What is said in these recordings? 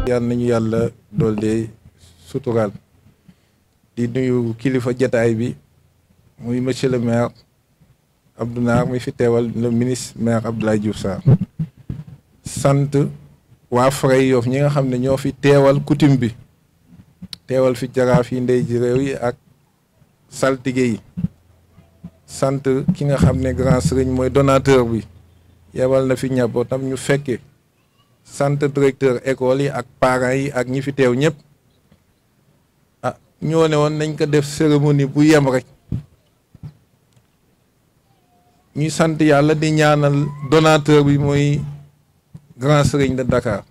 yal nañu yàlla doole suturaal di nuyu kilifa jataay bi muy monsieur le maire Abdou Nar mi fi teewal le ministre maire Abdoulaye Diouf Sarr sant waa Fray Yoff ñi nga xam ne ñoo fi teewal coutume bi teewal fi jaraaf yi ndey ji réew yi ak saltige yi sant ki nga xam ne grand sëriñ mooy donateur bi yebal na fi ñabootam ñu fekke sant directeur école yi ak parents yi ak ñi fi teew ñëpp ah ñoo ne woon nañ ko def cérémonie bu yem rek ñuy sant yàlla di ñaanal donateur bi mooy grand sëriñ de Dakar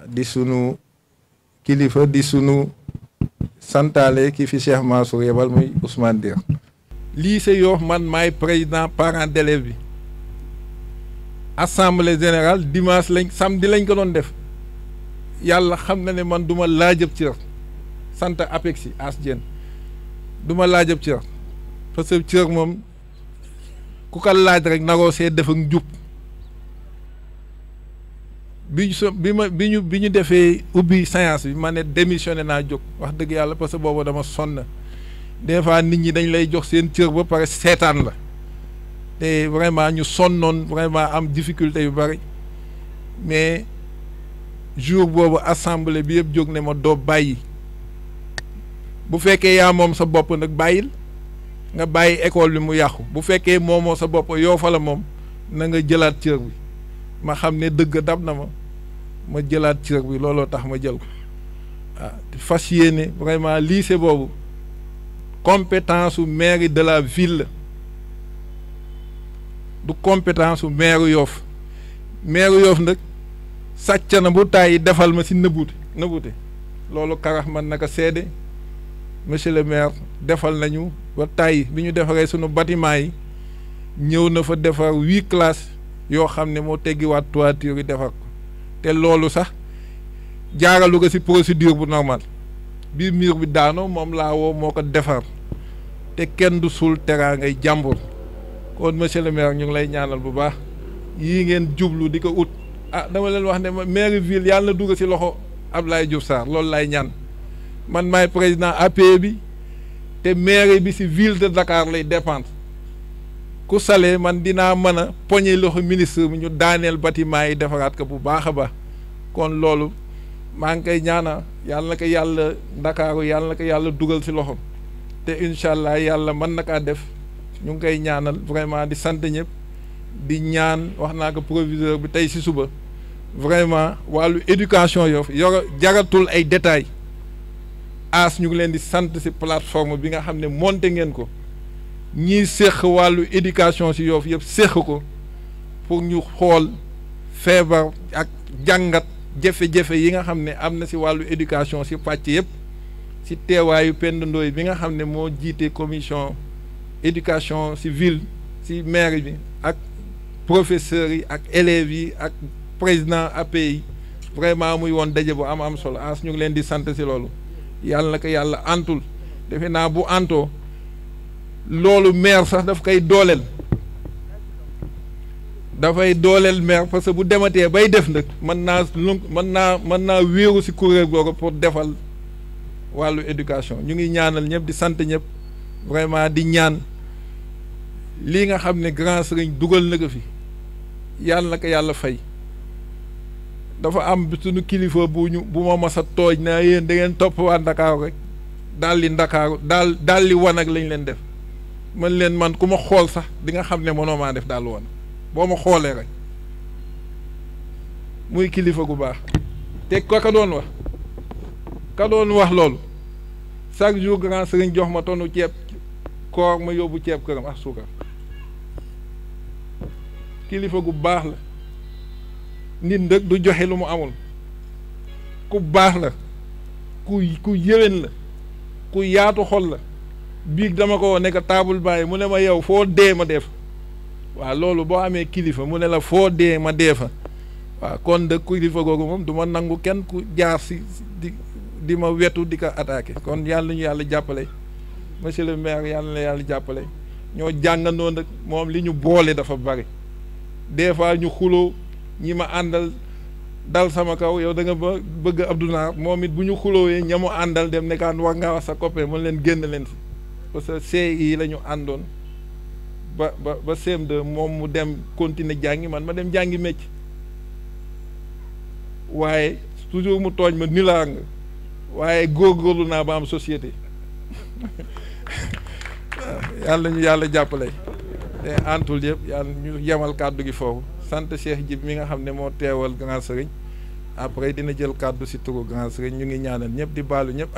di sunu kilifa di sunu santaale ki fi Cheikh Mansour yebal muy Ousmane Dir lycée Yoff man maay président parent d'élève bi assemblée générale dimanche samedi lañ ko doon def yàlla xam na ne man duma laajëb cër sant APEXI as Dieng duma laajëb cër parce que cër moom ku ko laaj rek naroo see def ak njub bi ñu defee ubbi séance bi ma ne démissionné naa jóg wax dëgg yàlla parce que boobu dama sonn des fois nit ñi dañ lay jox seen cër ba pare seetaan la te vraiment ñu sonnoon vraiment am difficulté yu bari mais jour boobu assemblée bi yëpp jóg ne ma doo bàyyi bu fekkee yaa moom sa bopp nag bàyyil nga bàyyi école bi mu yàqu bu fekkee moomoo sa bopp yoo fa la moom na nga jëlaat cër bi ma xam ne dëgg dab na ma jëlaat cër bi looloo tax ma jël ko ah fas yéene vraiment lycée boobu compétence su mairie de la ville du compétence su maire Yoff maire Yoff nag sàcc na bu tàyyi defal ma si nëbbute loolu karax man naka seede monsieur le maire defal nañu ba tàyyi bi ñu defaree sunu bâtiment yi ñëw na fa defar 8 classes yoo xam ne moo teggiwaat toiture yi defar ko te loolu sax jaaralu ko si procédure bu normal bi mur bi daanoo moom laa woo moo ko defar te kenn du suul teraa ngay jàmbur kon monsieur le maire ñu ngi lay ñaanal bu baax yii ngeen jublu di ko ut ah dama leen wax ne maire ville yàlla na dugg si loxo Abdoulaye Diouf Sarr loolu lay ñaan man maay président APE bi te maire bi si ville de Dakar lay dépendre ku salee man dinaa mën a poñe loxo ministre bi ñu daaneel bâtiment yi defaraat ko bu baax a baax kon loolu maa ngi koy ñaana yàlla na ko yàlla Ndakaaru yàlla na ko yàlla dugal si loxo te incha allah yàlla mën na kaa def ñu ngi koy ñaanal vraiment di sant ñëpp di ñaan wax naa ko proviseur bi tey si suba vraiment wàllu éducation Yoff jaratul ay détails as ñu ngi leen di sant si plateforme bi nga xam ne monté ngeen ko ñiy séq wàllu éducation si Yoff yëpp séq ko pour ñu xool feebar ak jàngat jafe-jafe yi nga xam ne am na si wàllu éducation si pàcc yëpp si teewaayu Penda Ndoye bi nga xam ne moo jiite commission éducation si ville si maire bi ak professeurs yi ak élèves yi ak président APE yi vraiment muy woon daje bu am solo as ñu ngi leen di sant si loolu yàlla na ko yàlla antul defe naa bu antoo loolu maire sax daf koy dooleel dafay dooleel maire parce que bu dematee bay def nag mën naa wéeru si kuréel googu pour defal wàllu éducation ñu ngi ñaanal ñëpp di sant ñëpp vraiment di ñaan lii nga xam ne grand sëriñ dugal na ko fi yàlla na ko yàlla fay dafa am suñu kilifa bu ma mas a tooj naa yéen da ngeen topp waa Ndakaaru rek daal di Ndakaaru daal di wan ak lañ leen def man leen man ku ma xool sax di nga xam ne mënoo maa def daal wan boo ma xoolee rek muy kilifa gu baax te ka doon wax loolu chaque jour grand sëriñ jox ma tonu ceeb koor ma yóbbu ceeb këram ak suukar kilifa gu baax la nit ndëg du joxe lu mu amul ku baax la ku yéwén la ku yaatu xol la biig dama ko nekk taabul bàyyi mu ne ma yow foo dee ma def waaw loolu boo amee kilifa mu ne la foo dee ma dee fa waaw kon de kilifa googu moom du ma nangu kenn ku jaar si di ma wetu di ko attaqué kon yàlla ñu yàlla jàppale monsieur le maire yàlla na yàlla jàppale ñoo jàngandoo nag moom li ñu boole dafa bari des fois ñu xuloo ñi ma àndal dal sama kaw yow da nga bëgg Abdou Nar moom it bu ñu xuloowee ñamu àndal dem nekkaan wax nga wax sa copain mën leen génn leen si parce que CI la ñu àndoon ba CM2 moom mu dem continuer jàngi man ma dem jàngi mécc waaye toujours mu tooñ ma ni laa nga waaye góorgóorlu naa ba am société yàlla ñu yàlla jàppale te antul yëpp yàlla ñu yemal kàddu gi foofu sant Cheikh Jib mi nga xam ne moo teewal Grand Serigne après dina jël kàddu si turu Grand Serigne ñu ngi ñaanal ñëpp di baalu ñëpp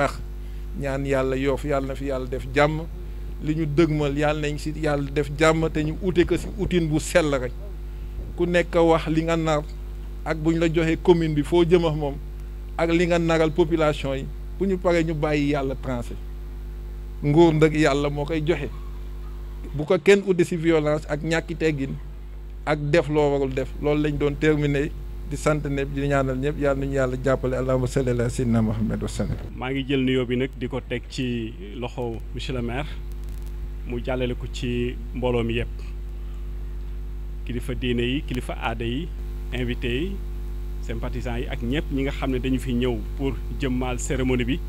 ñaan yàlla Yoff yàlla na fi yàlla def jàmm li ñu dëgmal yàlla nañ si yàlla def jàmm te ñu ute ko si utin bu sell rek ku nekk wax li nga nar ak bu ñu la joxee commune bi foo jëmax moom ak li nga naral population yi bu ñu paree ñu bàyyi yàlla tranché nguur ndëg yàlla moo koy joxe bu ko kenn uti si violence ak ñàkki teggin ak def loo warul def loolu lañ doon terminé di sant ñëpp di ñaanal ñëpp yàlla nañu yàlla jàppale allahumma salli ala sayyidina Muhammad wa sallam. maa ngi jël nuyoo bi nag di ko teg ci loxo monsieur le maire mu jàllale ko ci mbooloo mi yëpp kilifa diine yi kilifa aada yi invité yi sympathisants yi ak ñëpp ñi nga xam ne dañu fi ñëw pour jëmmaal cérémonie bi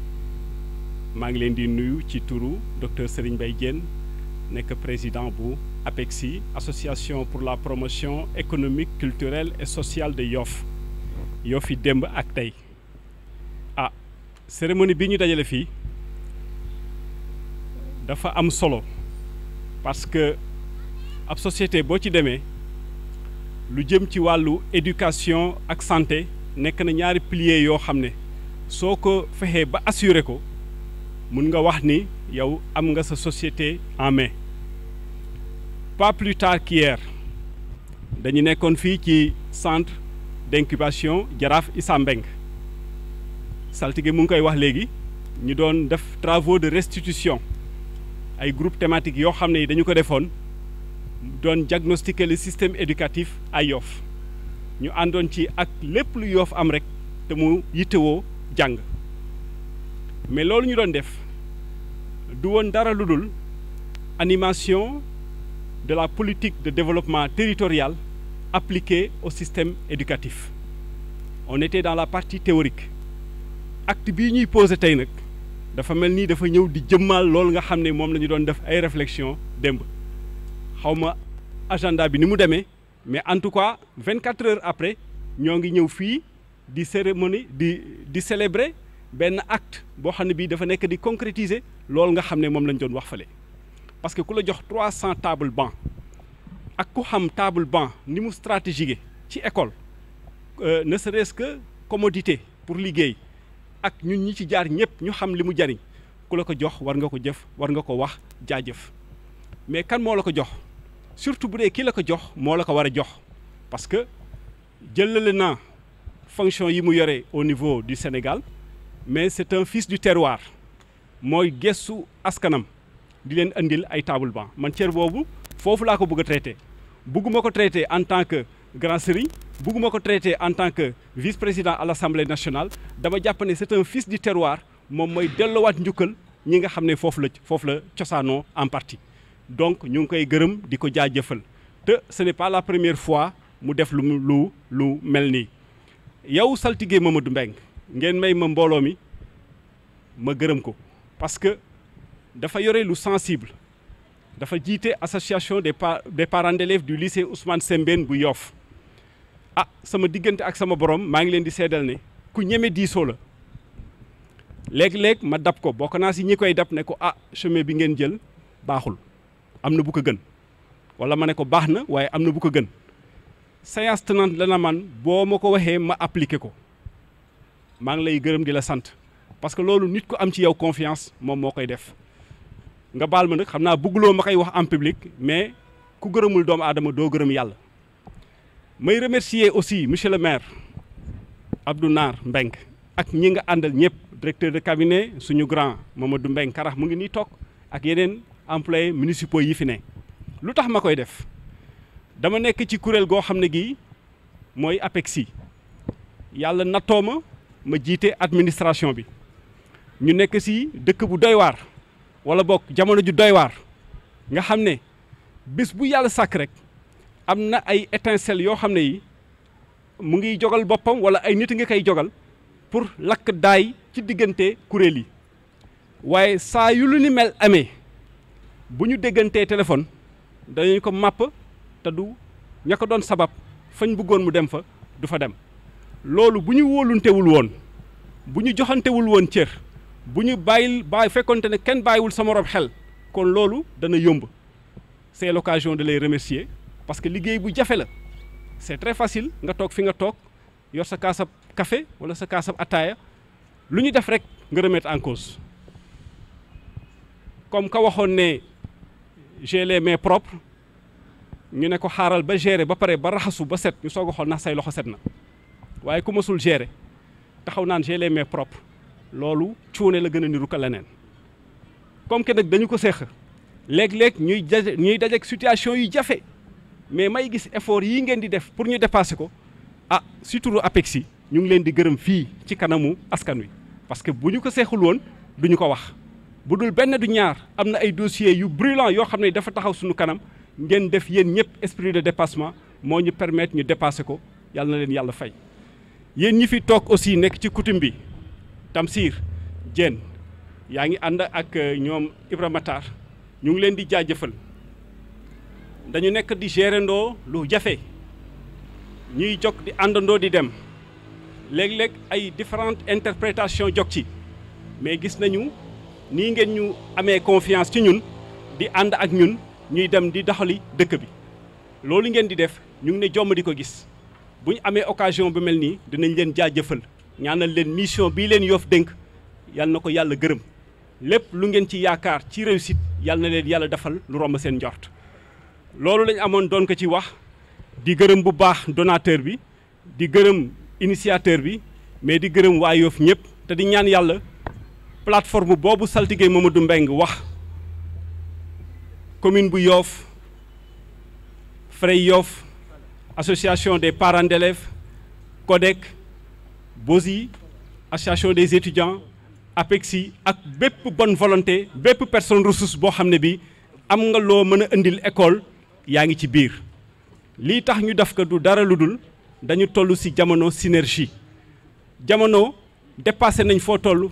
maa ngi leen di nuyu ci turu docteur Serigne Mbaye Diène nekk président bu APEXI association pour la promotion économique culturelle et sociale de Yoff Yoff yi démb ak tey cérémonie bi ñu dajale fii dafa am solo parce que ab société boo ci demee lu jëm ci wàllu éducation ak santé nekk na ñaari piliers yoo xam ne soo ko fexee ba assurer ko mun nga wax ni yow am nga sa société en main. Pas plus tard qu'hier dañu nekkoon fii ci centre d'incubation Jaraaf Issa Mbeng saltige mu ngi koy wax léegi ñu doon def travaux de restitution ay groupe thématique yoo xam ne yi dañu ko defoon doon diagnostiquer le système éducatif à Yoff ñu àndoon ci ak lépp lu Yoff am rek te mu yittewoo jàng mais loolu ñu doon def du woon dara lu dul animation de la politique de développement territorial appliquée au système éducatif. On était dans la partie théorique. Acte bii ñuy posé tey nag dafa mel ni dafa ñëw di jëmmal loolu nga xam ne moom la ñu doon def ay réflexion démb xaw ma agenda bi ni mu demee mais en tout cas 24 heures après ñoo ngi ñëw fii di cérémonie di célébrer benn acte boo xam ne bii dafa nekk di concrétiser loolu nga xam ne moom lañ doon wax fale parce que ku la jox 300 table banc ak ku xam table banc ni mu stratégique ci école ne serait-ce que commodité pour liggéey ak ñun ñi ci jaar ñëpp ñu xam li mu jariñ ku la ko jox war nga ko jëf war nga ko wax jaajëf mais kan moo la ko jox surtout bu dee kii la ko jox moo la ko war a jox parce que jëlale naa fonction yi mu yore au niveau du Sénégal mais c'est un fils du terroir mooy gëstu askanam di leen andil ay table banc man cër boobu foofu laa ko bëgg a traité bëgguma ko traité en tant que grand serigne bëgguma ko traité en tant que vice-président à l'Assemblée nationale dama jàpp ne c'est un fils du terroir moom mooy dellowaat njukkal ñi nga xam ne foofu la cosaanoo en partie donc ñu ngi koy gërëm di ko jaajëfal te ce n'est pas la première fois mu def lu mel nii yow saltige Mamadou Mbengue ngeen may ma mbooloo mi ma gërëm ko parce que dafa yore lu sensible dafa jiite association des parents d'élèves du lycée Ousmane Sembène bu Yoff sama diggante ak sama borom maa ngi leen di seedal ne ku ñeme diisoo la léeg-léeg ma dab ko bokk naa si ñi koy dab ne ko chemin bi ngeen jël baaxul am na bu ko gën wala ma ne ko baax na waaye am na bu ko gën séance tenante la na man boo ma ko waxee ma appliqué ko maa ngi lay gërëm di la sant parce que loolu nit ku am ci yow confiance moom moo koy def nga baal ma nag xam naa bëgguloo ma koy wax en public mais ku gërëmul doomu aadama doo gërëm yàlla may remercier aussi monsieur le maire Abdou Nar Mbengue ak ñi nga àndal ñëpp directeur de cabinet suñu grand Mamadou Mbengue Karax mu ngi nii toog ak yeneen employés municipaux yi fi ne lu tax ma koy def dama nekk ci kuréel goo xam ne gii mooy APEXI yàlla nattoo ma jiite administration bi ñu nekk si dëkk bu doy waar wala bokk jamono ju doy waar nga xam ne bés bu yàlla sàkk rek am na ay étincelles yoo xam ne yi mu ngi jogal boppam wala ay nit nga koy jogal pour lakk daay ci diggante kuréel yi waaye saa yu lu ni mel amee bu ñu déggantee téléphone dañu ko màpp te du ña ko doon sabab fañ bëggoon mu dem fa du fa dem loolu bu ñu wóoluntewul woon bu ñu joxantewul woon cër bu ñu bàyyi fekkonte ne kenn bàyyiwul sa morom xel kon loolu dana yomb c'est l'occasion de les remercier parce que liggéey bu jafe la c'est très facile nga toog fi nga toog yor sa kaasab café wala sa kaasab ataaya lu ñu def rek nga remettre en cause comme ka waxoon ne j'ai les mains propres ñu ne ko xaaral ba gérer ba pare ba raxasu ba set ñu soog a xool ndax say loxo set na waaye ku mësul gérer taxaw naan j'ai les mains propres loolu cuune la gën a niru ka leneen comme que nag dañu ko seex léeg-léeg ñuy dajeek situation yu jafe mais may gis effort yi ngeen di def pour ñu dépasser ko surtout APEXI ñu ngi leen di gërëm fii ci kanamu askan wi parce que bu ñu ko seexul woon du ñu ko wax bu dul benn du ñaar am na ay dossiers yu brûlants yoo xam ne dafa taxaw suñu kanam ngeen def yéen ñëpp esprit de dépassement moo ñu permettre ñu dépasser ko yàlla na leen yàlla fay yéen ñi fi toog aussi nekk ci coutume bi Tamsir Diène yaa ngi ànd ak ñoom Ibrahima Matar ñu ngi leen di jaajëfal dañu nekk di gérandoo lu jafe ñuy jog di àndandoo di dem léeg-léeg ay différentes interprétations jog ci mais gis nañu nii ngeen ñu amee confiance ci ñun di ànd ak ñun ñuy dem di doxali dëkk bi loolu ngeen di def ñu ngi ne jomm di ko gis bu ñu amee occasion bu mel nii dinañ leen jaajëfal ñaanal leen mission bii leen Yoff dénk yal na ko yàlla gërëm lépp lu ngeen ci yaakaar ci réussite yal na leen yàlla defal lu romb seen njort loolu lañ amoon doon ko ci wax di gërëm bu baax donateur bi di gërëm initiateur bi mais di gërëm waa Yoff ñëpp te di ñaan yàlla plateforme boobu saltige Mamadou Mbengue wax commune bu Yoff Frey Yoff association des parents d'élèves CODEC BOSI association des étudiants APEXI ak bépp bonne volonté bépp personne ressource boo xam ne bi am nga loo mën a indil école yaa ngi ci biir lii tax ñu def ko du dara lu dul dañu toll ci jamono synergie jamono dépassé nañ foo toll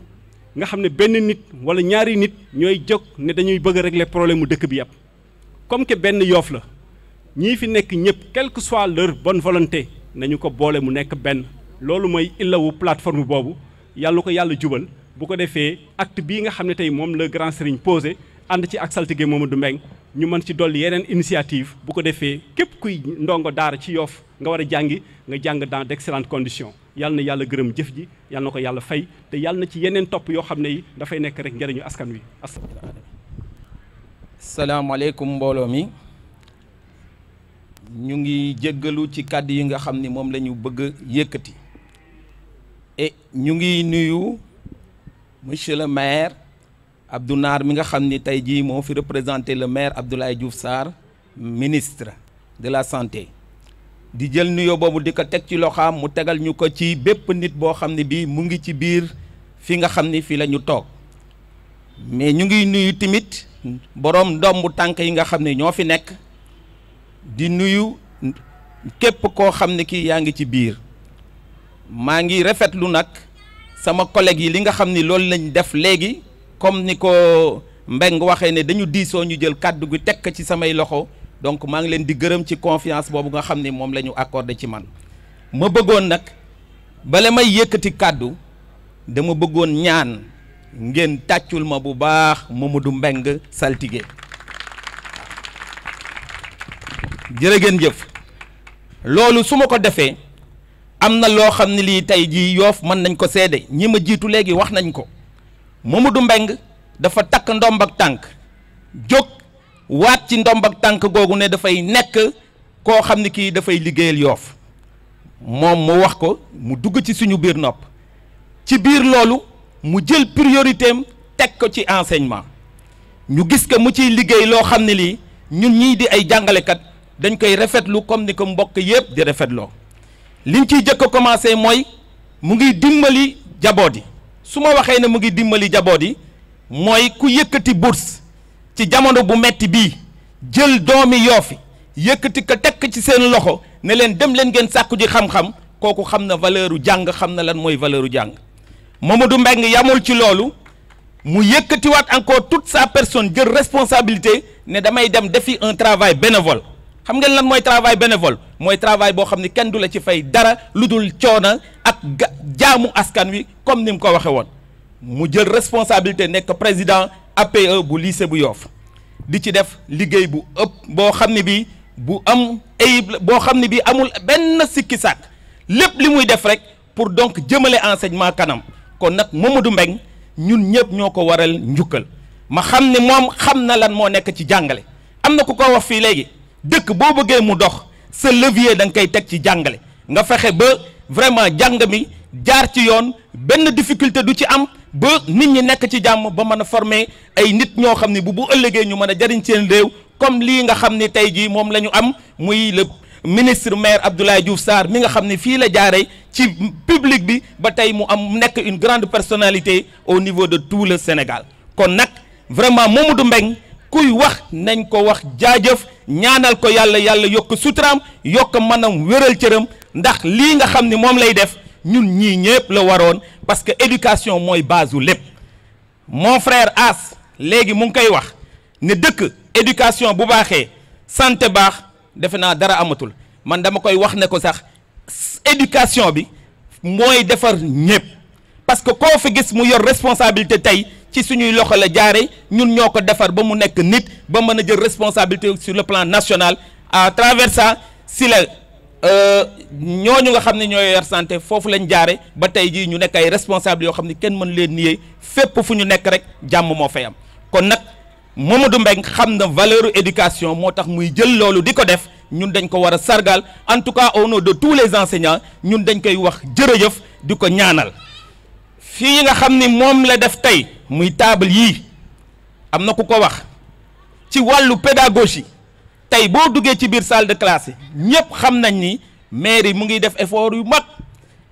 nga xam ne benn nit wala ñaari nit ñooy jóg ne dañuy bëgg a régler problème mu dëkk bi yëpp comme que benn Yoff la ñii fi nekk ñëpp quelle que soit leur bonne volonté nañu ko boole mu nekk benn loolu mooy illawu plateforme boobu yàlla ko yàlla jubal bu ko defee acte bii nga xam ne tey moom la grand serigne posé ànd ci ak saltige Mamadou Mbengue ñu mën ci dolli yeneen initiative bu ko defee képp kuy ndongo daara ci Yoff nga war a jàngi nga jàng dans d'excellentes conditions yàlla na yàlla gërëm jëf ji yàlla na ko yàlla fay te yàlla na ci yeneen topp yoo xam ne yi dafay nekk rek njëriñu askan wi. salaamaaleykum mbooloo mi ñu ngi jéggalu ci kàddu yi nga xam ni moom la ñu bëgg yëkkati et ñu ngi nuyu monsieur le maire Abdou Nar mi nga xam ni tey jii moo fi représenté le maire Abdoulaye Diouf Sarr ministre de la santé di jël nuyoo boobu di ko teg ci loxaam mu tegal ñu ko ci bépp nit boo xam ne bii mu ngi ci biir fi nga xam ni fii la ñu toog mais ñu ngi nuyu tamit boroom ndombu tànk yi nga xam ne ñoo fi nekk di nuyu képp koo xam ne kii yaa ngi ci biir maa ngi rafetlu nag sama collègue yi li nga xam ni loolu lañ def léegi comme ni ko Mbengue waxee ne dañu diisoo ñu jël kàddu gi teg ko ci samay loxo donc maa ngi leen di gërëm ci confiance boobu nga xam ni moom la ñu accordé ci man ma bëggoon nag bala may yëkkati kàddu dama bëggoon ñaan ngeen tàccul ma bu baax Mamadou Mbengue saltige jërë ngeen jëf loolu su ma ko defee am na loo xam ne lii tey jii Yoff mën nañ ko seede ñi ma jiitu léegi wax nañ ko Mamadou Mbengue dafa takk ndomb ak tànk jóg waat ci ndomb ak tànk googu ne dafay nekk koo xam ne kii dafay liggéeyal Yoff moom mu wax ko mu dugg ci suñu biir nopp ci biir loolu mu jël priorité am teg ko ci enseignement ñu gis que mu ciy liggéey loo xam ne lii ñun ñii di ay jàngalekat dañ koy rafetlu comme ni ko mbokk yëpp di rafetloo liñ ciy jëkk a commencé mooy mu ngi dimbali jaboot yi su ma waxee ne mu ngi dimbali jaboot yi mooy ku yëkkati bourse ci jamono bu metti bii jël doomi Yoff yëkkati ko tekk ci seen loxo ne leen dem leen ngeen sàkku ji xam-xam kooku xam na valeur u jàng, xam na lan mooy valeur u jàng. Mamadou Mbengue yamul ci loolu mu yëkkatiwaat encore toute sa personne jël responsabilité ne damay dem defi un travail bénévole. xam ngeen lan mooy travail bénévole mooy travail boo xam ne kenn du la ci fay dara lu dul coono ak jaamu askan wi comme ni mu ko waxee woon. mu jël responsabilité nekk président APE bu lycée bu Yoff di ci def liggéey bu ëpp boo xam ne bii bu am ayib boo xam ne bii amul benn sikki sàkk lépp li muy def rek pour donc jëmale enseignement kanam kon nag Mamadou Mbengue ñun ñëpp ñoo ko waral njukkal ma xam ne moom xam na lan moo nekk ci jàngale. am na ku ko wax fii léegi dëkk boo bëggee mu dox sa levier da nga koy teg ci jàngale nga fexe ba vraiment jàng mi jaar ci yoon benn difficulté du ci am ba nit ñi nekk ci jàmm ba mën a former ay nit ñoo xam ne bu ëllëgee ñu mën a jariñ seen réew comme lii nga xam ne tey jii moom la ñu am muy le ministre maire Abdoulaye Diouf Sarr mi nga xam ne fii la jaaree ci public bi ba tey mu am nekk une grande personnalité au niveau de tout le Sénégal kon nag vraiment Mamadou Mbengue kuy wax nañ ko wax jaajëf ñaanal ko yàlla yokk suturaam yokk manam wéral cëram ndax lii nga xam ne moom lay def ñun ñii ñëpp la waroon parce que éducation mooy base u lépp mon frère As léegi mu ngi koy wax ne dëkk éducation bu baaxee santé baax defe naa dara amatul man dama koy wax ne ko sax éducation bi mooy defar ñëpp parce que koo fi gis mu yor responsabilité tey ci suñuy loxo la jaare ñun ñoo ko defar ba mu nekk nit ba mën a jël responsabilité sur le plan national à travers ça si la ñooñu nga xam ne ñooy yor santé foofu lañ jaare ba tey jii ñu nekk ay responsable yoo xam ne kenn mën leen nier fépp fu ñu nekk rek jàmm moo fay am kon nag Mamadou Mbengue xam na valeur éducation moo tax muy jël loolu di ko def ñun dañ ko war a sargal en tout cas au nom de tous les enseignants ñun dañ koy wax jërëjëf di ko ñaanal fii nga xam ni moom la def tey muy table yii am na ku ko wax ci wàllu pédagogie tey boo duggee ci biir salle de classe yi ñëpp xam nañ ni maire yi mu ngi def effort yu mag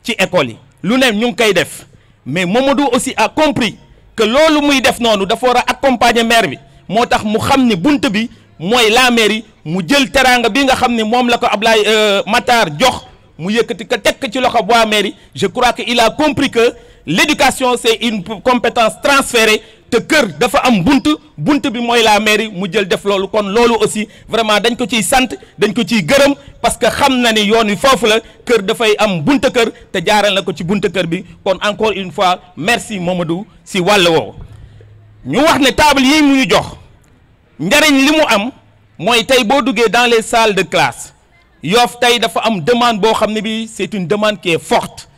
ci école yi lu ne ñu ngi koy def mais Mamadou aussi a compris que loolu muy def noonu dafa war a accompagner maire bi moo tax mu xam ni bunt bi mooy la mairie mu jël teraanga bi nga xam ne moom la ko Ablaye Matar jox mu yëkkati ko teg ci loxo waa mairie je crois que il a compris que l'éducation c'est une compétence transférée te kër dafa am bunt bi mooy la mairie mu jël def loolu kon loolu aussi vraiment dañ ko ciy sant dañ ko ciy gërëm parce que xam na ni yoon wi foofu la kër dafay am bunta kër te jaaral na ko ci bunta kër bi kon encore une fois merci Mamadou si wàll woowu ñu wax ne table yi mu ñu jox njariñ li mu am mooy tey boo duggee dans les salles de classe Yoff tey dafa am demande boo xam ne bi c'est une demande qui est forte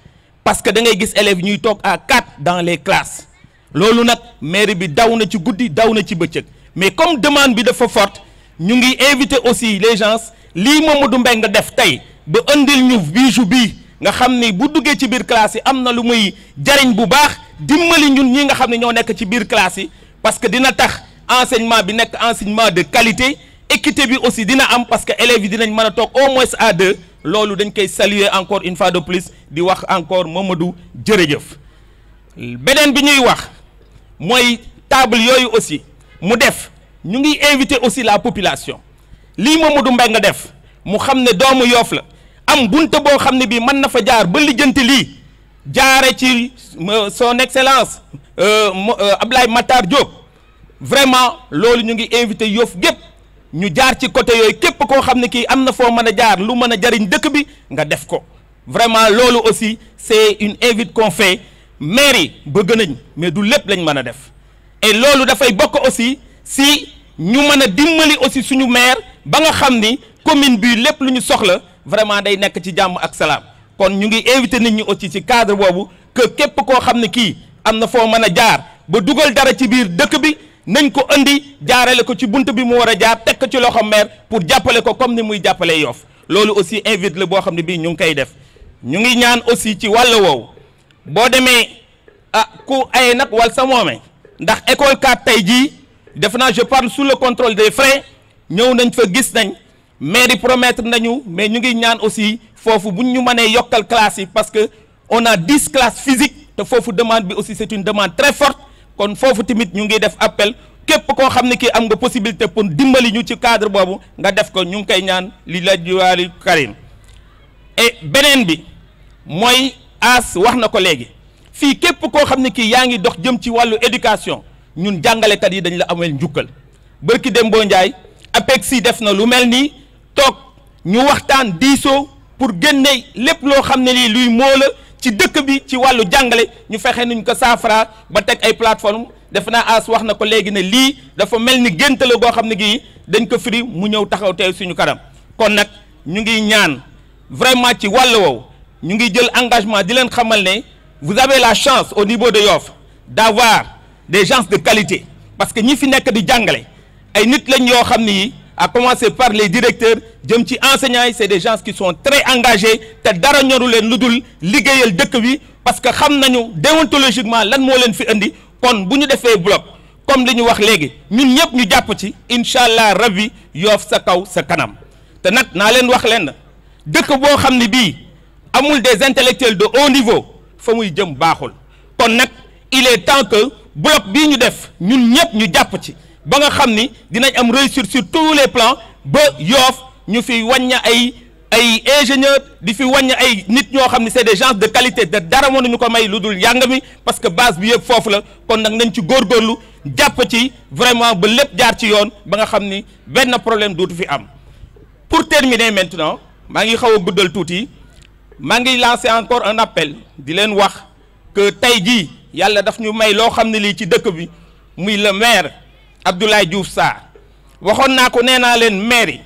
parce que da ngay gis élèves ñuy toog à 4 dans les classes loolu nag mairie bi daw na ci guddi daw na ci bëccëg mais comme demande bi dafa forte ñu ngi inviter aussi les gens lii Mamadou Mbengue def tey ba andil ñu bijou bii nga xam ni bu duggee ci biir classe yi am na lu muy jariñ bu baax dimbali ñun ñi nga xam ne ñoo nekk ci biir classe yi parce que dina tax enseignement bi nekk enseignement de qualité équité bi aussi dina am parce que élèves yi dinañ mën a toog au moins à 2 loolu dañ koy saluer encore une fois de plus di wax encore Mamadou jërëjëf beneen bi ñuy wax mooy table yooyu aussi mu def ñu ngi inviter aussi la population lii Mamadou Mbengue nga def mu xam ne doomu Yoff la am bunte boo xam ne bii mën na fa jaar ba lijjanti lii jaare ci son excellence Ablaye Matar Diop vraiment loolu ñu ngi invité Yoff gépp ñu jaar ci côté yooyu képp koo xam ne kii am na foo mën a jaar lu mën a jariñ dëkk bi nga def ko vraiment loolu aussi c'est une invite qu'on fait maire yi bëgg nañ mais du lépp lañ mën a def et loolu dafay bokk aussi si ñu mën a dimbali aussi suñu maire ba nga xam ni commune bi lépp lu ñu soxla vraiment day nekk ci jàmm ak salaam kon ñu ngi invité nit ñi aussi ci cadre boobu que képp koo xam ne kii am na foo mën a jaar ba dugal dara ci biir dëkk bi nañ ko andi jaarale ko ci bunt bi mu war a jaar teg ko ci loxo maire pour jàppale ko comme ni muy jàppale Yoff loolu aussi invite la boo xam ne bii ñu ngi koy def ñu ngi ñaan aussi ci wàll woowu boo demee ku ay nag wal sa moome ndax école 4 tey jii def naa je parle sous le contrôle des frais ñëw nañ fa gis nañ mairie promettre nañu mais ñu ngi ñaan aussi foofu buñ ñu mënee yokkal classe yi parce que on a 10 classes physiques te foofu demande bi aussi c'est une demande très forte kon foofu tamit ñu ngi def appel képp koo xam ne kii am nga possibilité pour dimbali ñu ci cadre boobu nga def ko ñu ngi koy ñaan li la jiwaali Karim et beneen bi mooy As wax na ko léegi fii képp koo xam ne kii yaa ngi dox jëm ci wàllu éducation ñun jàngalekat yi dañ la amel njukkal. bërki Dembo Ndiaye APEXI def na lu mel nii toog ñu waxtaan diisoo pour génne lépp loo xam ne lii luy moo la ci dëkk bi ci wàllu jàngale ñu fexe nuñ ko saafara ba teg ay plateforme def naa As wax na ko léegi ne lii dafa mel ni gént la goo xam ne gii dañ ko firi mu ñëw taxaw teew suñu kanam kon nag ñu ngi ñaan vraiment ci wàll woowu ñu ngi jël engagement di leen xamal ne vous avez la chance au niveau de Yoff d'avoir des gens de qualité parce que ñi fi nekk di jàngale ay nit lañ yoo xam ne yi à commencer par les directeurs jëm ci enseignants yi c'est des gens qui sont très engagés te dara ñoru leen lu dul liggéeyal dëkk bi parce que xam nañu déontologiquement lan moo leen fi indi kon bu ñu defee bloc comme li ñu wax léegi ñun ñëpp ñu jàpp ci incha allah rabbi Yoff sa kaw sa kanam te nag naa leen wax leen dëkk boo xam ne bii amul des intellectuels de haut niveau fa muy jëm baaxul kon nag il est temps que bloc bii ñu def ñun ñëpp ñu jàpp ci ba nga xam ni dinañ am réussir sur tous les plans ba Yoff ñu fi wàññi ay ingénieurs di fi wàññi ay nit ñoo xam ne c'est des gens de qualité de dara mënuñu ko may lu dul njàng mi parce que base bi yëpp foofu la kon nag nañ ci góorgóorlu jàpp ci vraiment ba lépp jaar ci yoon ba nga xam ni benn problème dootu fi am. Pour terminer maintenant maa ngi xaw a guddal tuuti maa ngi lancer encore un appel di leen wax que tey jii yàlla daf ñu may loo xam ne lii ci dëkk bi muy le maire Abdoulaye Diouf Sarr waxoon naa ko nee naa leen maire yi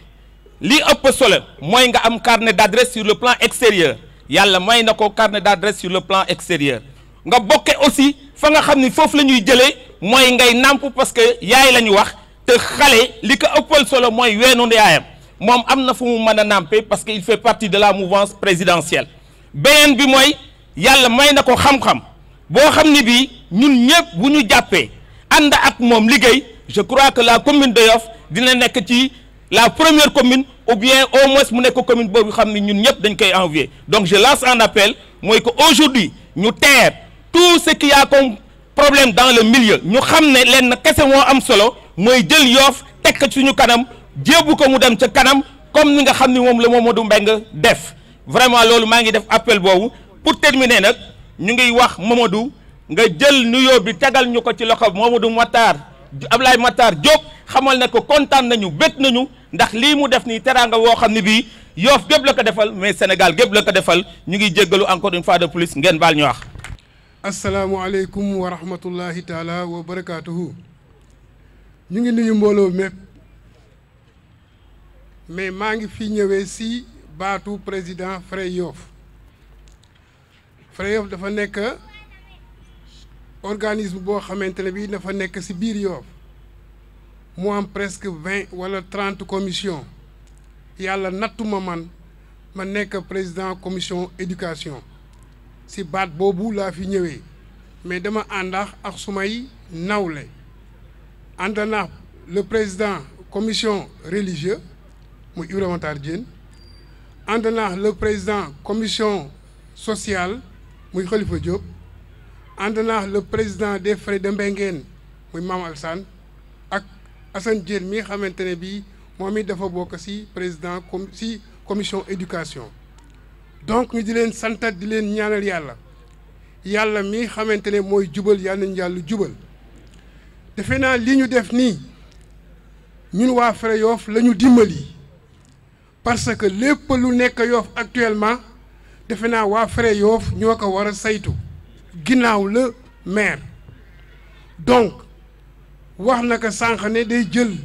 li ëpp solo mooy nga am carnet d'adresse sur le plan extérieur yàlla may na ko carnet d'adresse sur le plan extérieur nga bokke aussi fa nga xam ni foofu la ñuy jëlee mooy ngay nàmp parce que yaay la ñu wax te xale li ko ëppal solo mooy weenu yaayam moom am na fu mu mën a nàmpe parce que il fait partie de la mouvance présidentielle beneen bi mooy yàlla may na ko xam-xam boo xam ni bii ñun ñëpp bu ñu jàppee ànd ak moom liggéey je crois que la commune de Yoff dina nekk ci la première commune ou bien au moins mu nekk commune boobu xam ni ñun ñëpp dañ koy envier donc je lance un appel mooy que aujourd'hui ñu teer tout ce qu'il y a comme problème dans le milieu ñu xam ne leen kese moo am solo mooy jël Yoff teg ko suñu kanam jéebu ko mu dem ca kanam comme ni nga xam ni moom la Mamadou Mbengue def vraiment loolu maa ngi def appel boobu pour terminer nag ñu ngi wax Mamadou nga jël nuyoo bi tegal ñu ko ci loxo Mamadou Ablaye Matar Diop xamal ne ko kontaan nañu bég nañu ndax lii mu def nii teraanga woo xam ne bii Yoff gépp la ko defal mais Sénégal gépp la ko defal ñu ngi jéggalu encore une fois de plus ngeen baal ñu wax. asalaamualeykum wa rahmatullahi taala wa barakaatuhu. ñu ngi nuyu mbooloo mépp mais maa ngi fi ñëwee si baatu président Frey Yoff. Frey Yoff dafa nekk organisme boo xamante ne bii dafa nekk si biir Yoff mu am presque 20 wala 30 commission yàlla nattuma ma nekk président commission éducation si baat boobu laa fi ñëwee mais dama àndax ak sumay nawle ànd naa le président commission religieux muy Ibrahima Matar Diène ànd naa le président commission sociale muy Khalifa Diop ànd naa le président des frais de Mbengeen muy Mame Alsane ak Assane Diène mi xamante ne bii moom it dafa bokk ci président ci commission éducation donc ñu di leen santat di leen ñaanal yàlla mi xamante ne mooy jubal yàlla nañu yàlla jubal defe naa li ñu def nii ñun waa Frey Yoff la ñu dimbali parce que lépp lu nekk Yoff actuellement defe naa waa Frey Yoff ñoo ko war a saytu ginnaaw la maire donc wax na ko sànq ne day jël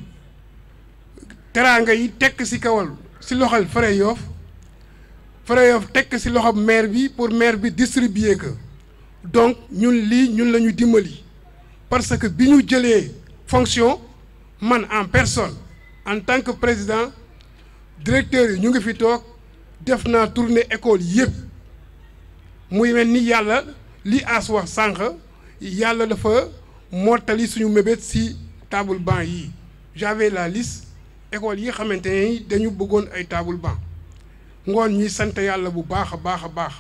teraanga yi tekk ci kawal ci loxol Frey Yoff tekk ci loxo maire bi pour maire bi distribuer ko donc ñun la ñu dimbali parce que bi ñu jëlee fonction man en personne en tant que président directeur yi ñu ngi fi toog def naa tournée école yëpp muy mel ni yàlla li As wax sànq yàlla dafa mottali suñu mébét ci table banc yi j'avais la liste école yi xamante ne dañu bëggoon ay table banc ngoon ñuy sant yàlla bu baax a baax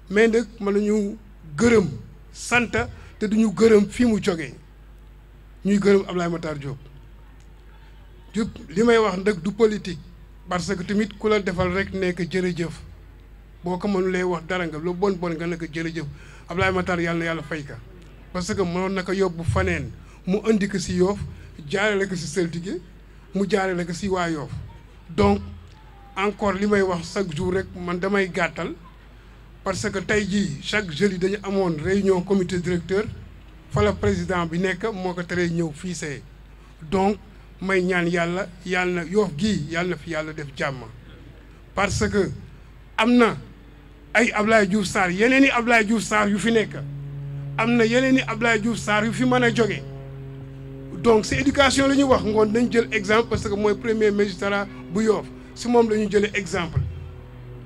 mais nag mën nañu gërëm sant te duñu gërëm fi mu jógee ñuy gërëm Ablaye Matar Diop li may wax nag du politique parce que tamit ku la defal rek nekk jërëjëf boo ko mënulee wax dara nga lu bon nga ne ko jërëjëf Abdoulaye Matar yàlla na yàlla fay ka parce que mënoon na ko yóbbu faneen mu indi ko si Yoff jaarale ko si Saltigué mu jaarale ko si waa Yoff donc encore li may wax chaque jour rek man damay gàttal parce que tey jii chaque jeudi dañu amoon réunion comité directeur fa la président bi nekk moo ko teree ñëw fii see donc may ñaan yàlla na Yoff gii yàlla na fi yàlla def jàmm parce que am na ay Ablaye Diouf Sarr yeneen i Ablaye Diouf Sarr yu fi nekk am na yeneen i Ablaye Diouf Sarr yu fi mën a jóge donc si éducation la ñuy wax ngoon nañ jël exemple parce que mooy premier magistrat bu Yoff si moom la ñu jëlee exemple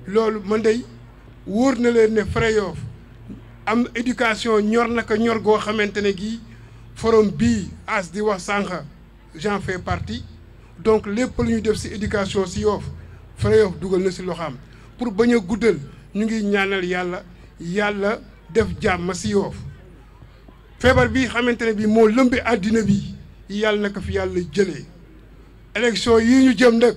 loolu man day wóor na leen ne Fra Yoff am éducation ñor na ko ñor goo xamante ne gii forum bii as di wax sànq j'en fais partie donc lépp lu ñu def si éducation si Yoff Fra Yoff dugal na si loxaam pour bañ a guddal ñu ngi ñaanal yàlla def jàmm si Yoff feebar bi xamante ne bii moo lëmbe àddina bi yàlla na ko fi yàlla jëlee élection yi ñu jëm nag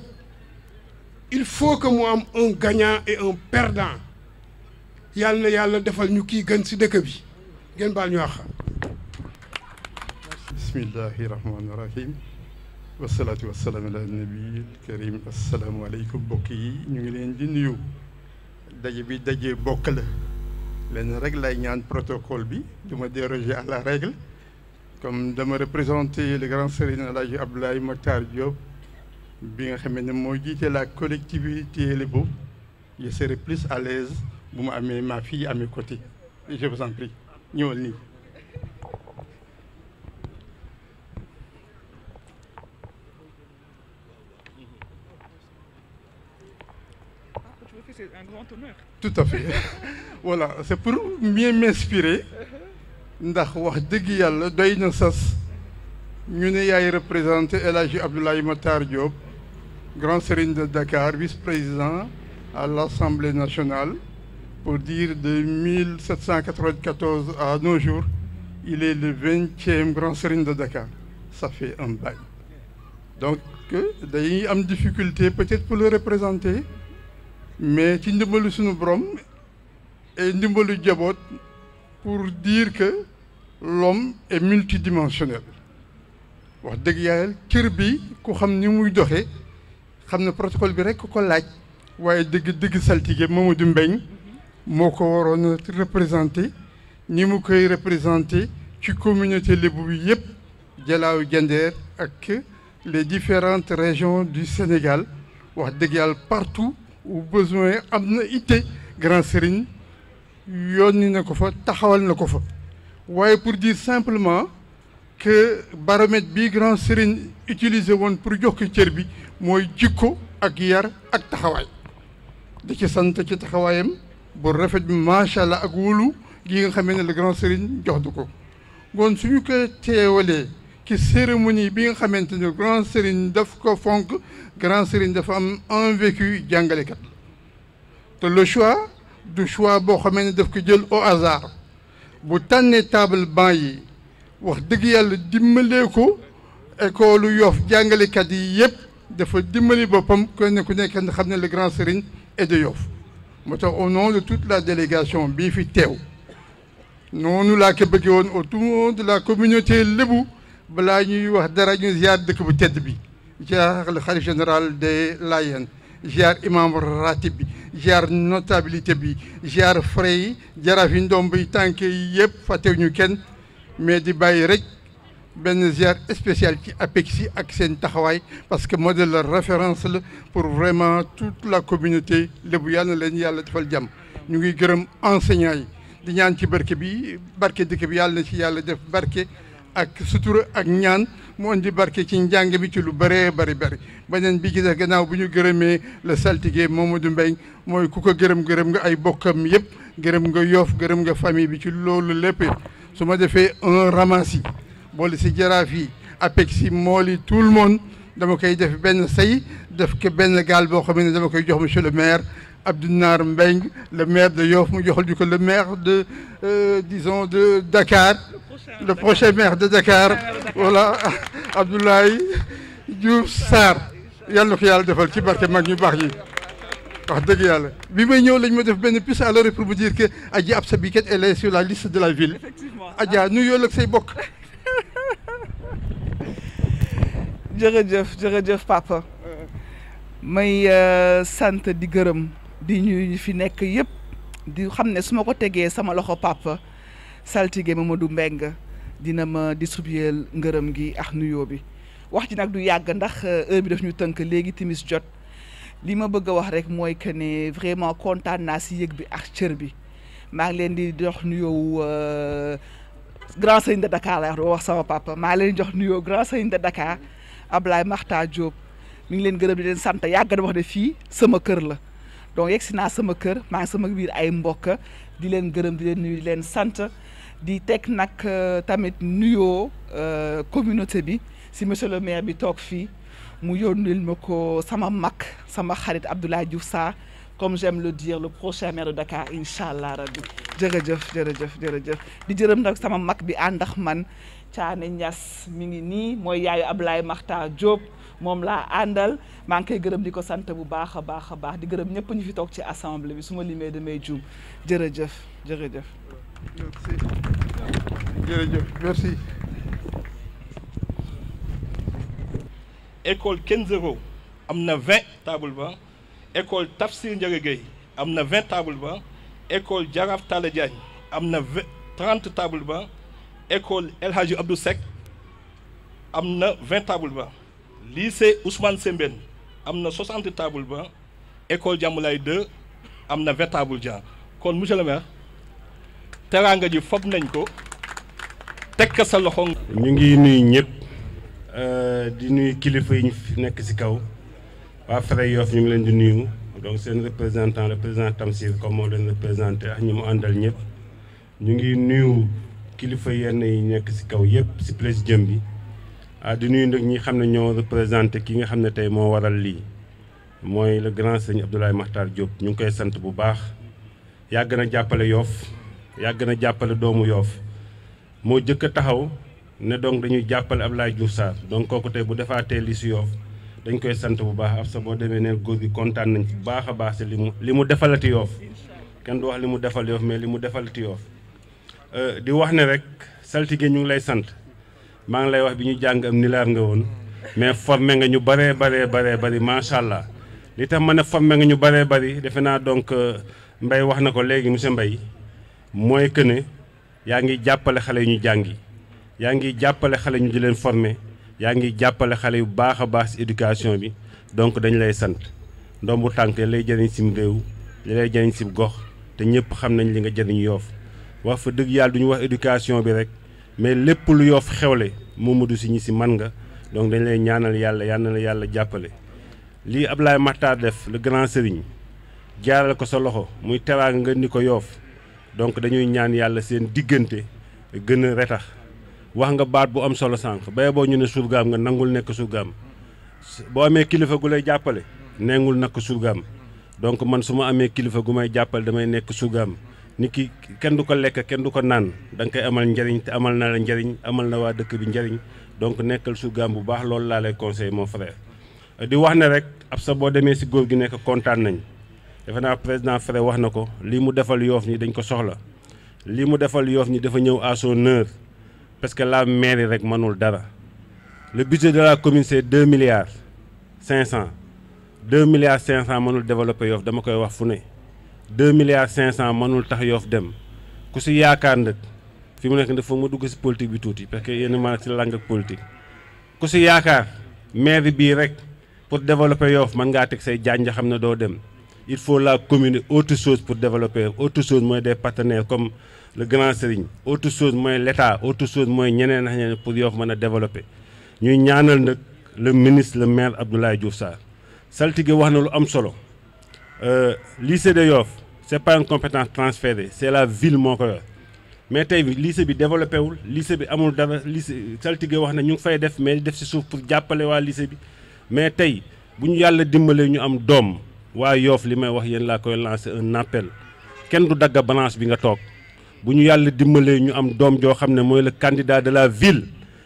il faut que mu am un gagnant et un perdant yàlla na yàlla defal ñu kii gën si dëkk bi ngeen baal ñu wax. bismillahi rahmaani rahim wasalaatu wasalaam ala nabi karim asalaamualeykum mbokk yi ñu ngi leen di nuyu daje bi daje bokk la leen rek lay ñaan protocole bi du ma déroger à la règle comme dama représenter le grand serigne El Hadji Abdoulaye Matar Diop bi nga xamee ne moo jiite la collectivité lébu je serai plus à l'aise bu ma amee ma fille à mes côtés je vous en prie ñëwal nii. C'est un grand honneur. Tout à fait voilà c'est pour mieux m'inspirer ndax wax dëgg yàlla doy na sas ñu ne yaay représenté El Hadji Abdoulaye Matar Diop grand serigne de Dakar vice-président à l'Assemblée nationale pour dire de 1794 à nos jours il est le 20e grand serigne de Dakar ça fait un bail donc dañuy am difficulté peut-être pour le représenter mais ci ndimbalu suñu borom et ndimbalu jaboot pour dire que l'homme est multidimensionnel wax dëgg yàlla cër bi ku xam ni muy doxee xam ne protocole bi rek ko laaj waaye dëgg saltige Mamadou Mbeng moo ko waroon a représenté ni mu koy représenté ci communauté lébu bi yëpp Jalaaw Jandeer ak les différentes régions du Sénégal wax dëgg yàlla partout où besoin am na itte grand serigne yónni na ko fa taxawal na ko fa waaye pour dire simplement que baromètre bi grand serigne utilisé woon pour jox ko cër bi mooy jikko ak yar ak taxawaay da ci sant ci taxawaayam bu rafet bi macha allah ak wóolu gi nga xamee ne le grand serigne jox du ko ngoon suñu ko teewalee ci cérémonie bi nga xamante ne grand serigne daf ko fonk grand serigne dafa am un vécu jàngalekat la te le choix du choix boo xamee ne daf ko jël au hasard bu tànnee table banc yi wax dëgg yàlla dimbalee ko école Yoff jàngalekat yi yëpp dafa dimbali boppam kenn ku nekk xam ne le grand serigne est de Yoff moo tax au nom de toute la délégation bii fi teew noonu laa ko bëggee woon autour de la communauté lébu balaa ñuy wax dara ñu ziar dëkk bu tedd bi ziar le khalife général des Layènes ziar imam ratib bi ziar notabilité bi ziar frais yi jaraaf yi ndomb yi tànk yi yëpp fàttewuñu kenn mais di bàyyi rek benn ziar spécial ci APEXI ak seen taxawaay parce que modèle la référence la pour vraiment toute la communauté lébu yàlla na leen yàlla defal jàmm ñu ngi gërëm enseignants yi di ñaan ci barke bi barke dëkk bi yàlla na ci yàlla def barke ak sutura ak ñaan mu indi barke ci njàng bi ci lu bëree bëri beneen bi ci def gannaaw bu ñu gërëmee le saltige Mamadou Mbengue mooy ku ko gërëm nga ay bokkam yëpp gërëm nga Yoff gërëm nga famille bi ci loolu lépp su ma defee un ramassis boole si jaraaf yi APEXI mooli tout le monde dama koy def benn say def ko benn gaal boo xam ne dama koy jox monsieur le maire Abdou Nar Mbengue le maire de Yoff mu joxal ñu ko le maire de disons de Dakar le prochain maire de Dakar voilà Abdoulaye Diouf Sarr yàlla na ko yàlla defal ci barke mag ñu baax yi wax dëgg yàlla bi may ñëw lañ ma def benn puce à l'oreille pour me dire que Adja Absa Biket elle est sur la liste de la ville. effectivement Adja nuyoo ak say bokk. jërëjëf papa may sant di gërëm di ñu fi nekk yëpp di xam ne su ma ko tegee sama loxo papa saltige Mamadou Mbengue dina ma distribuer ngërëm gi ak nuyoo bi wax ji nag du yàgg ndax heure bi daf ñu tënk léegi timis jot li ma bëgg a wax rek mooy que ne vraiment kontaan naa si yëg bi ak cër bi maa ngi leen di jox nuyoo grand sëñ de Dakar la wax sama papa maa ngi leen di jox nuyoo grand sëñ de Dakar Ablaye Makhtar Diop mi ngi leen gërëm di leen sant yàgg na wax ne fii sama kër la donc yegg si naa sama kër maa ngi sama biir ay mbokk di leen gërëm di leen nuyu di leen sant di teg nag tamit nuyoo communauté bi si monsieur le maire bi toog fii mu yónnil ma ko sama mag sama xarit Abdoulaye Diouf Sarr comme j'aime le dire le prochain maire de Dakar incha allah rabbi jërëjëf di jërëm nag sama mag bi ànd ak man Thiané Niass mi ngi nii mooy yaayu Ablaye Makhtar Diop moom laa àndal maa ngi koy gërëm di ko sant bu baax a baax di gërëm ñëpp ñu fi toog ci assemblée bi su ma limee damay juum jërëjëf. merci. école Kenzero am na 20 table banc école Tafsir Ndiaga Gueye am na 20 table banc école Jaraaf Talla Diagne am na 30 table banc école El Hadji Abdou Seck am na 20 table banc lycée Ousmane Sembène am na 60 table banc école Diamalaye 2 am na 20 table banc kon monsieur le maire teraanga ji fob nañ ko teg ka sa loxo. ñu ngi nuyu ñëpp di nuyu kilifa yi ñu nekk ci kaw waa Fray Yoff ñu ngi leen di nuyu donc seen représentant le président Tamsir comme moo leen représenté ak ñi mu àndal ñëpp ñu ngi nuyu kilifa yenn yi nekk ci kaw yëpp ci président bi di nuyu nag ñi xam ne ñoo représenté ki nga xam ne tey moo waral lii mooy le grand sëñ Abdoulaye Makhtar Diop ñu ngi koy sant bu baax yàgg na jàppale Yoff yàgg na jàppale doomu Yoff moo jëkk a taxaw ne donc dañuy jàppale Abdoulaye Diouf Sarr donc kooku tey bu defaatee li si Yoff dañ koy sant bu baax ab sa boo demee ne góor gi kontaan nañ bu baax a baax si li mu defalati Yoff kenn du wax li mu defal Yoff mais li mu defalati Yoff di wax ne rek saltige ñu ngi lay sant maa ngi lay wax bi ñu jàng am nilaar nga woon mais formé nga ñu bëree bëri macha allah li tax ma ne formé nga ñu bëree bëri defe naa donc Mbaye wax na ko léegi monsieur Mbaye mooy que ne yaa ngi jàppale xale yu ñu jàngi yaa ngi jàppale xale ñu di leen former yaa ngi jàppale xale yu baax a baax ci éducation bi donc dañ lay sant ndombu tànk lay jëriñ sim réew li lay jëriñ sim gox te ñëpp xam nañ li nga jëriñ Yoff wax fa dëgg yàlla du ñu wax éducation bi rek mais lépp lu Yoff xewle Mamadou Sy ñi ci man nga donc dañ lay ñaanal yàlla na la yàlla jàppale lii Abdoulaye Makhtar def le grand sëriñ jaarale ko sa loxo muy teraanga nga ni ko Yoff donc dañuy ñaan yàlla seen diggante gën a retax wax nga baat bu am solo sànq bay boo ñu ne surgaam nga nangul nekk surgaam boo amee kilifa gu lay jàppale nengul nekk surgaam donc man su ma amee kilifa gu may jàppale damay nekk surgaam nit ki kenn du ko lekk kenn du ko naan da nga koy amal njariñ te amal na la njariñ amal na waa dëkk bi njariñ donc nekkal surgaam bu baax loolu laa lay conseil mon frère di wax ne rek ab sa boo demee si góor gi nekk kontaan nañ defe naa président frère wax na ko lii mu defal Yoff ni dañ ko soxla lii mu defal Yoff ni dafa ñëw à son heure parce que la mairie rek mënul dara le budget de la commune c'est 2 milliards 500 2 milliards 500 mënul développer Yoff dama koy wax fu ne 2 milliards 500 mënul tax Yoff dem ku si yaakaar nag fi mu nekk dafa ma dugg si politique bi tuuti parce que yéen ma si lang ak politique ku si yaakaar mairie bii rek pour développer Yoff mën ngaa teg say jànj xam ne doo dem il faut la commune autre chose pour développer autre chose mooy des partenaires comme le grand Serigne autre chose mooy l'État autre chose mooy ñeneen ak ñeneen pour Yoff mën a développer ñuy ñaanal nag le ministre le maire Abdoulaye Diouf Sarr saltige wax na lu am solo lycée de Yoff c'est pas une compétence transférée c'est la ville moo ko yor mais tey lycée bi développé wul lycée bi amul dara lycée saltige wax na ñu ngi fay def mais def ci suuf pour jàppale waa lycée bi mais tey bu ñu yàlla dimbalee ñu am doom waa Yoff li may wax yéen laa koy lancer un appel kenn du dagga branche bi nga toog bu ñu yàlla dimbalee ñu am doom joo xam ne mooy le candidat de la ville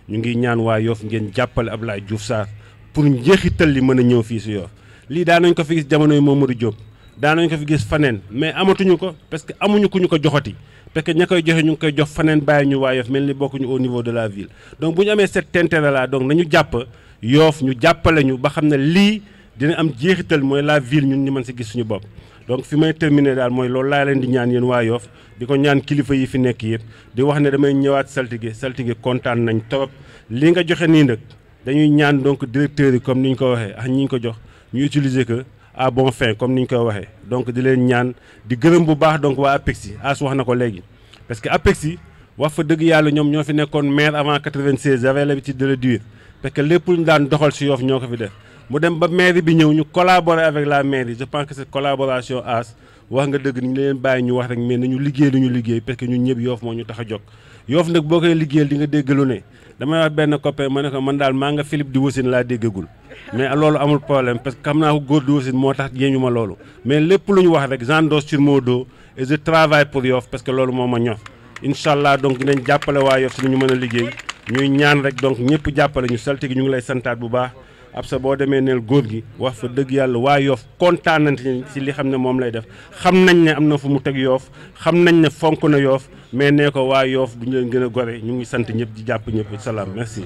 ñu ngi ñaan waa Yoff ngeen jàppale Abdoulaye Diouf Sarr pour njeexital li mën a ñëw fii si Yoff lii daan nañ ko fi gis jamono yi Mamadou Diop daanañ ko fi gis faneen mais amatuñu ko parce que amuñu ku ñu ko joxati parce que ña koy joxe ñu ngi koy jox faneen bàyyi ñu waa Yoff mel ni bokkuñu au niveau de la ville donc bu ñu amee cet intérêt là donc nañu jàpp Yoff ñu jàppale ñu ba xam ne lii dina am jeexital mooy la ville ñun ñu mën si gis suñu bopp. donc fi may terminer daal mooy loolu laa leen di ñaan yéen waa Yoff di ko ñaan kilifa yi fi nekk yëpp di wax ne damay ñëwaat saltige kontaan nañ trop li nga joxe nii nag dañuy ñaan donc directeurs yi comme ni ñu ko waxee ak ñi ñu ko jox ñu utiliser que à bon fin comme ni ñu ko waxee donc di leen ñaan di gërëm bu baax donc waa APEXI as wax na ko léegi parce que APEXI wax fa dëgg yàlla ñoom ñoo fi nekkoon maire avant 96 j'avais l'habitude de le dire parce que lépp lu ñu daan doxal si Yoff ñoo ko fi def mu dem ba mairie bi ñëw ñu collaborer avec la mairie je pense que cette collaboration as wax nga dëgg ñu leen bàyyi ñu wax rek mais nañu liggéey lu ñu liggéey parce que ñun ñëpp Yoff moo ñu tax a jóg Yoff nag boo koy liggéeyal di nga dégg lu ne damay wax benn copain ma ne ko man daal maa nga Philippe di wasin laa déggagul mais loolu amul problème parce que xam naa ko góor di wasin moo tax yéeñu ma loolu mais lépp lu ñu wax rek j'endosse sur mon dos et je travaille pour Yoff parce que loolu moo ma ñor incha allah donc dinañ jàppale waa Yoff si ñu mën a liggéey ñuy ñaan rek donc ñëpp jàppale ñu saltige ñu ngi lay santaat bu baax ab sa boo demee neel góor gi wax fa dëgg yàlla waa Yoff kontaan nañ si li xam ne moom lay def xam nañ ne am na fu mu teg Yoff xam nañ ne fonk na Yoff mais nee ko waa Yoff du ñu leen gën a gore ñu ngi sant ñëpp di jàpp ñëpp salaam merci.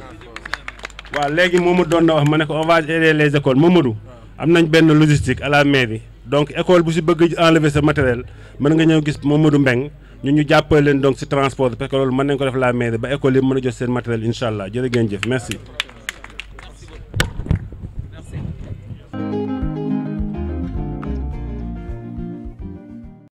waaw léegi Mamadou doon na wax ma ne ko on va aider les écoles Mamadou am nañ benn logistique à la mairie donc école bu si bëgg enlever sa matériel mën nga ñëw gis Mamadou Mbeng ñu jàppale leen donc si transport parce que loolu mën nañ ko def la mairie ba école yi mën a jot seen matériel incha allah jërë ngeen jëf merci.